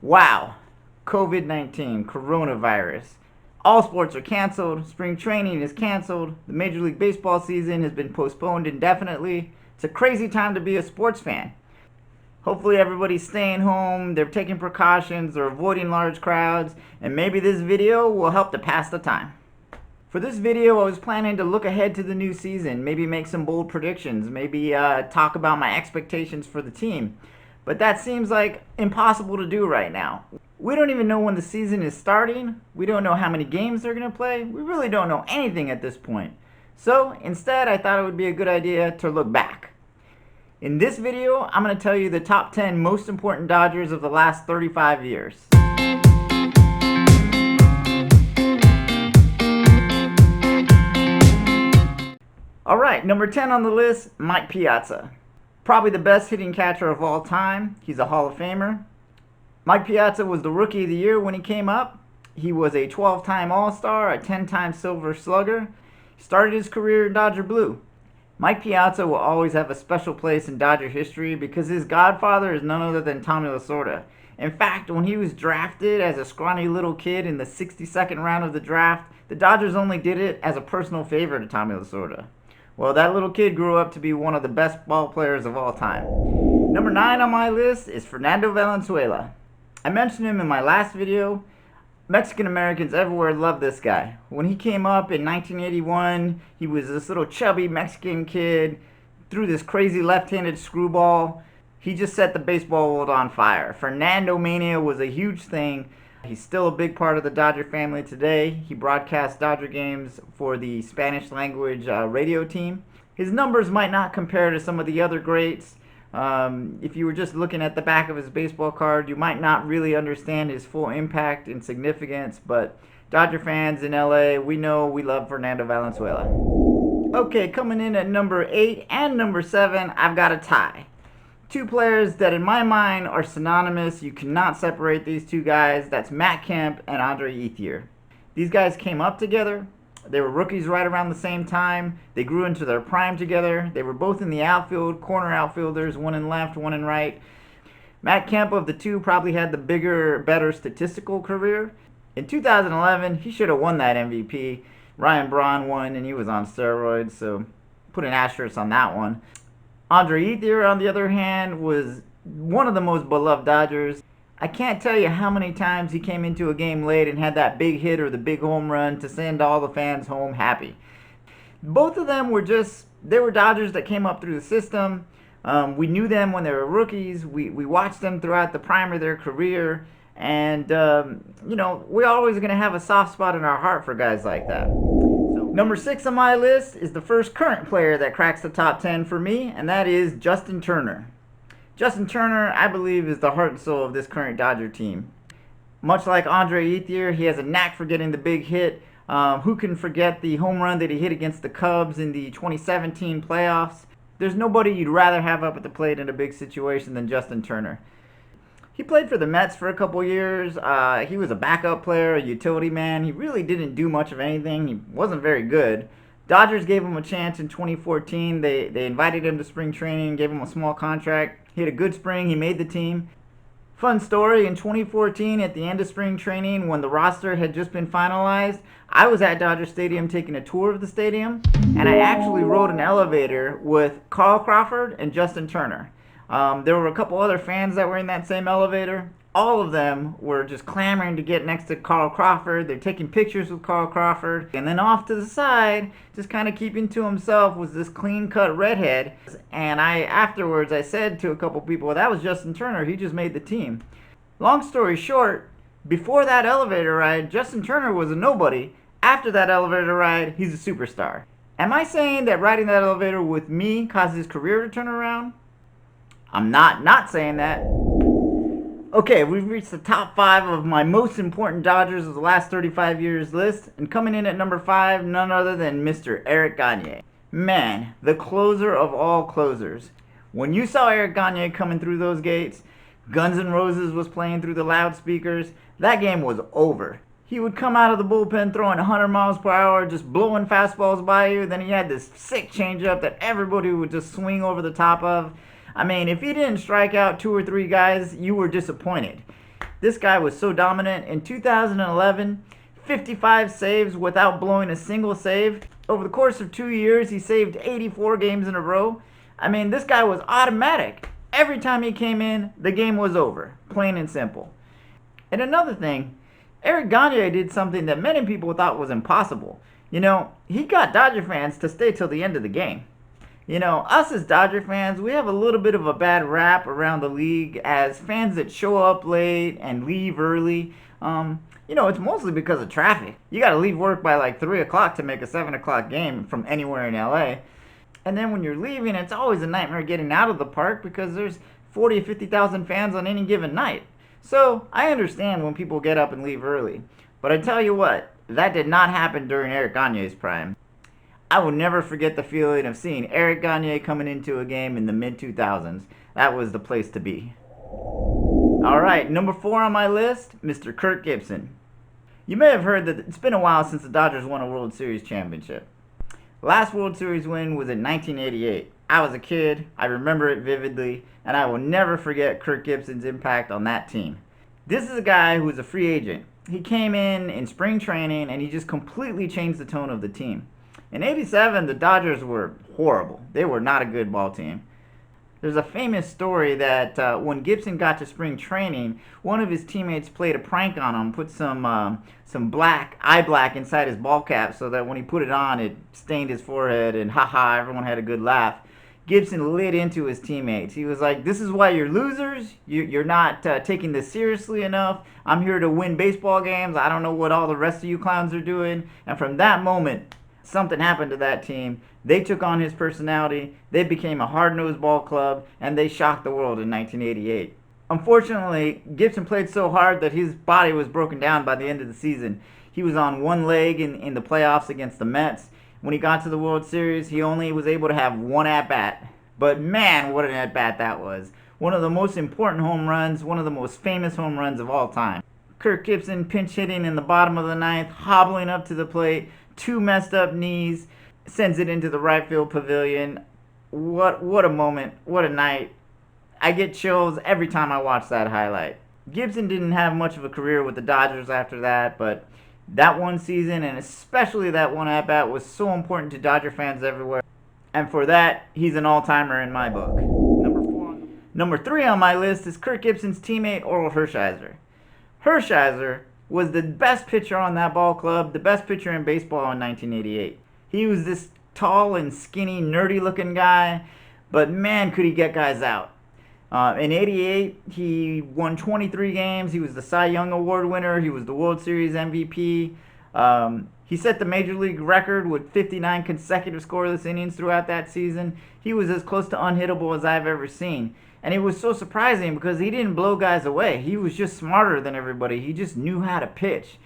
Wow, COVID-19, coronavirus. All sports are canceled. Spring training is canceled. The Major League Baseball season has been postponed indefinitely. It's a crazy time to be a sports fan. Hopefully everybody's staying home, they're taking precautions, they're avoiding large crowds, and maybe this video will help to pass the time. For this video, I was planning to look ahead to the new season, maybe make some bold predictions, maybe talk about my expectations for the team. But that seems like impossible to do right now. We don't even know when the season is starting. We don't know how many games they're going to play. We really don't know anything at this point. So instead, I thought it would be a good idea to look back. In this video, I'm going to tell you the top 10 most important Dodgers of the last 35 years. Alright, number 10 on the list, Mike Piazza. Probably the best hitting catcher of all time. He's a Hall of Famer. Mike Piazza was the Rookie of the Year when he came up. He was a 12-time All-Star, a 10-time Silver Slugger. He started his career in Dodger Blue. Mike Piazza will always have a special place in Dodger history because his godfather is none other than Tommy Lasorda. In fact, when he was drafted as a scrawny little kid in the 62nd round of the draft, the Dodgers only did it as a personal favor to Tommy Lasorda. Well, that little kid grew up to be one of the best ball players of all time. Number 9 on my list is Fernando Valenzuela. I mentioned him in my last video. Mexican Americans everywhere love this guy. When he came up in 1981, he was this little chubby Mexican kid, threw this crazy left-handed screwball. He just set the baseball world on fire. Fernando Mania was a huge thing. He's still a big part of the Dodger family today. He broadcasts Dodger games for the Spanish language radio team. His numbers might not compare to some of the other greats. If you were just looking at the back of his baseball card, you might not really understand his full impact and significance, but Dodger fans in LA, we know we love Fernando Valenzuela. Okay, coming in at number 8 and number 7, I've got a tie. Two players that in my mind are synonymous. You cannot separate these two guys. That's Matt Kemp and Orel Hershiser. These guys came up together. They were rookies right around the same time. They grew into their prime together. They were both in the outfield, corner outfielders, one in left, one in right. Matt Kemp of the two probably had the bigger, better statistical career. In 2011, he should have won that MVP. Ryan Braun won, and he was on steroids, so put an asterisk on that one. Orel Hershiser, on the other hand, was one of the most beloved Dodgers. I can't tell you how many times he came into a game late and had that big hit or the big home run to send all the fans home happy. Both of them were they were Dodgers that came up through the system. We knew them when they were rookies. We watched them throughout the prime of their career. And, we're always going to have a soft spot in our heart for guys like that. Number 6 on my list is the first current player that cracks the top 10 for me, and that is Justin Turner. Justin Turner, I believe, is the heart and soul of this current Dodger team. Much like Orel Hershiser, he has a knack for getting the big hit. Who can forget the home run that he hit against the Cubs in the 2017 playoffs? There's nobody you'd rather have up at the plate in a big situation than Justin Turner. He played for the Mets for a couple years. He was a backup player, a utility man. He really didn't do much of anything. He wasn't very good. Dodgers gave him a chance in 2014. They invited him to spring training, gave him a small contract. He had a good spring. He made the team. Fun story, in 2014, at the end of spring training, when the roster had just been finalized, I was at Dodger Stadium taking a tour of the stadium, and I actually rode an elevator with Carl Crawford and Justin Turner. There were a couple other fans that were in that same elevator. All of them were just clamoring to get next to Carl Crawford. They're taking pictures with Carl Crawford. And then off to the side, just kind of keeping to himself, was this clean-cut redhead. And afterwards, I said to a couple people, well, that was Justin Turner. He just made the team. Long story short, before that elevator ride, Justin Turner was a nobody. After that elevator ride, he's a superstar. Am I saying that riding that elevator with me caused his career to turn around? I'm not saying that. Okay, we've reached the top 5 of my most important Dodgers of the last 35 years list. And coming in at number 5, none other than Mr. Eric Gagne. Man, the closer of all closers. When you saw Eric Gagne coming through those gates, Guns N' Roses was playing through the loudspeakers, that game was over. He would come out of the bullpen throwing 100 miles per hour, just blowing fastballs by you. Then he had this sick changeup that everybody would just swing over the top of. I mean, if he didn't strike out 2 or 3 guys, you were disappointed. This guy was so dominant. In 2011, 55 saves without blowing a single save. Over the course of 2 years, he saved 84 games in a row. I mean, this guy was automatic. Every time he came in, the game was over. Plain and simple. And another thing, Eric Gagne did something that many people thought was impossible. You know, he got Dodger fans to stay till the end of the game. You know, us as Dodger fans, we have a little bit of a bad rap around the league as fans that show up late and leave early. You know, it's mostly because of traffic. You got to leave work by like 3 o'clock to make a 7 o'clock game from anywhere in LA. And then when you're leaving, it's always a nightmare getting out of the park because there's 40 or 50,000 fans on any given night. So I understand when people get up and leave early. But I tell you what, that did not happen during Eric Gagne's prime. I will never forget the feeling of seeing Eric Gagne coming into a game in the mid-2000s. That was the place to be. Alright, number 4 on my list, Mr. Kirk Gibson. You may have heard that it's been a while since the Dodgers won a World Series championship. Last World Series win was in 1988. I was a kid, I remember it vividly, and I will never forget Kirk Gibson's impact on that team. This is a guy who was a free agent. He came in spring training and he just completely changed the tone of the team. In '87, the Dodgers were horrible. They were not a good ball team. There's a famous story that when Gibson got to spring training, one of his teammates played a prank on him, put some eye black inside his ball cap so that when he put it on, it stained his forehead, and haha, everyone had a good laugh. Gibson lit into his teammates. He was like, "This is why you're losers. You're not taking this seriously enough. I'm here to win baseball games. I don't know what all the rest of you clowns are doing." And from that moment, something happened to that team. They took on his personality, they became a hard-nosed ball club, and they shocked the world in 1988. Unfortunately, Gibson played so hard that his body was broken down by the end of the season. He was on one leg in the playoffs against the Mets. When he got to the World Series, he only was able to have one at-bat. But man, what an at-bat that was. One of the most important home runs, one of the most famous home runs of all time. Kirk Gibson pinch hitting in the bottom of the ninth, hobbling up to the plate, 2 messed up knees, sends it into the right field pavilion. What a moment, what a night. I get chills every time I watch that highlight. Gibson didn't have much of a career with the Dodgers after that, but that one season, and especially that one at-bat, was so important to Dodger fans everywhere. And for that, he's an all-timer in my book. Number 3 on my list is Kirk Gibson's teammate, Orel Hershiser. Hershiser was the best pitcher on that ball club, the best pitcher in baseball in 1988. He was this tall and skinny, nerdy-looking guy, but man, could he get guys out. In '88, he won 23 games. He was the Cy Young Award winner. He was the World Series MVP. He set the Major League record with 59 consecutive scoreless innings throughout that season. He was as close to unhittable as I've ever seen. And it was so surprising because he didn't blow guys away. He was just smarter than everybody. He just knew how to pitch.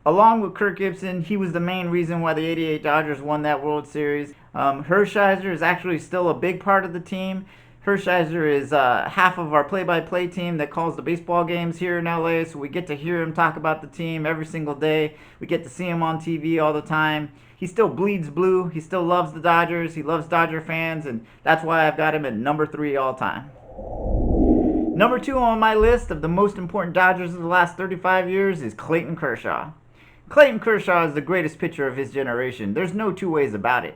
Along with Kirk Gibson, he was the main reason why the '88 Dodgers won that World Series. Hershiser is actually still a big part of the team. Hershiser is half of our play-by-play team that calls the baseball games here in LA, so we get to hear him talk about the team every single day. We get to see him on TV all the time. He still bleeds blue. He still loves the Dodgers. He loves Dodger fans, and that's why I've got him at number 3 all time. Number 2 on my list of the most important Dodgers of the last 35 years is Clayton Kershaw. Clayton Kershaw is the greatest pitcher of his generation. There's no two ways about it.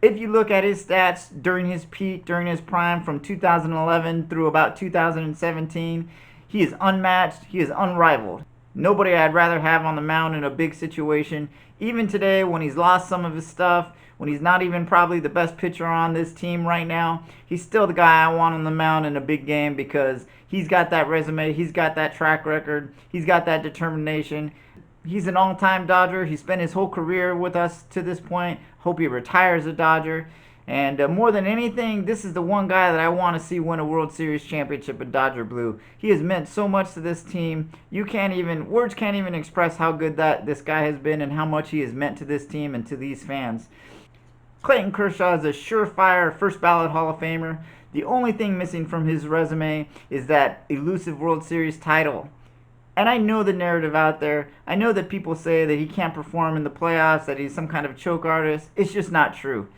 If you look at his stats during his peak, during his prime from 2011 through about 2017, he is unmatched, he is unrivaled. Nobody I'd rather have on the mound in a big situation. Even today, when he's lost some of his stuff, when he's not even probably the best pitcher on this team right now, he's still the guy I want on the mound in a big game because he's got that resume, he's got that track record, he's got that determination. He's an all-time Dodger. He spent his whole career with us to this point. Hope he retires a Dodger. And more than anything, this is the one guy that I want to see win a World Series championship in Dodger blue. He has meant so much to this team. Words can't even express how good this guy has been and how much he has meant to this team and to these fans. Clayton Kershaw is a surefire first ballot Hall of Famer. The only thing missing from his resume is that elusive World Series title. And I know the narrative out there. I know that people say that he can't perform in the playoffs, that he's some kind of choke artist. It's just not true.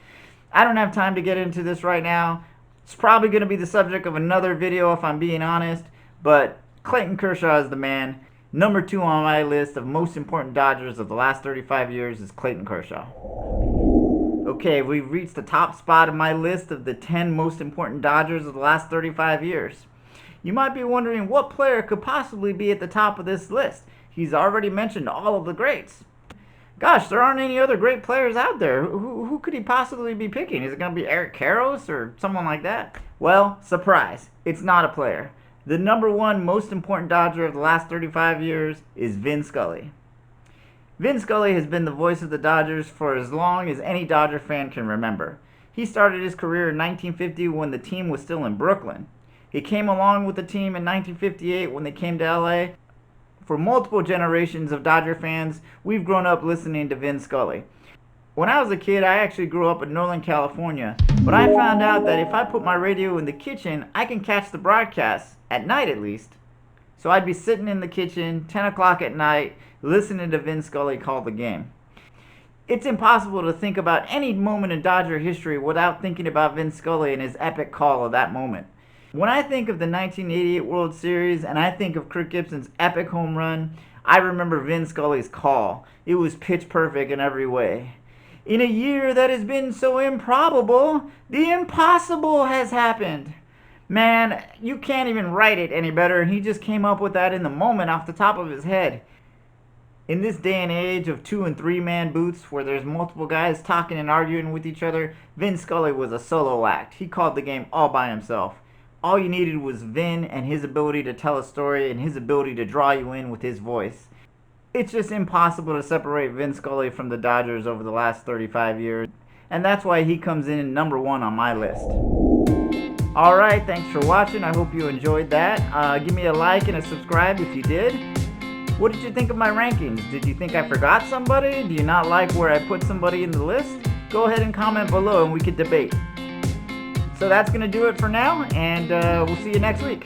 I don't have time to get into this right now. It's probably going to be the subject of another video if I'm being honest. But Clayton Kershaw is the man. Number 2 on my list of most important Dodgers of the last 35 years is Clayton Kershaw. Okay, we've reached the top spot of my list of the 10 most important Dodgers of the last 35 years. You might be wondering what player could possibly be at the top of this list. He's already mentioned all of the greats. Gosh, there aren't any other great players out there. Who could he possibly be picking? Is it going to be Eric Karros or someone like that? Well, surprise, it's not a player. The number 1 most important Dodger of the last 35 years is Vin Scully. Vin Scully has been the voice of the Dodgers for as long as any Dodger fan can remember. He started his career in 1950 when the team was still in Brooklyn. He came along with the team in 1958 when they came to LA. For multiple generations of Dodger fans, we've grown up listening to Vin Scully. When I was a kid, I actually grew up in Northern California, but I found out that if I put my radio in the kitchen, I can catch the broadcast, at night at least. So I'd be sitting in the kitchen, 10 o'clock at night, listening to Vin Scully call the game. It's impossible to think about any moment in Dodger history without thinking about Vin Scully and his epic call of that moment. When I think of the 1988 World Series and I think of Kirk Gibson's epic home run, I remember Vin Scully's call. It was pitch perfect in every way. In a year that has been so improbable, the impossible has happened. Man, you can't even write it any better. He just came up with that in the moment off the top of his head. In this day and age of 2- and 3-man booths where there's multiple guys talking and arguing with each other, Vin Scully was a solo act. He called the game all by himself. All you needed was Vin and his ability to tell a story and his ability to draw you in with his voice. It's just impossible to separate Vin Scully from the Dodgers over the last 35 years, and that's why he comes in number 1 on my list. Alright, thanks for watching. I hope you enjoyed that. Give me a like and a subscribe if you did. What did you think of my rankings? Did you think I forgot somebody? Do you not like where I put somebody in the list? Go ahead and comment below and we could debate. So that's going to do it for now, and we'll see you next week.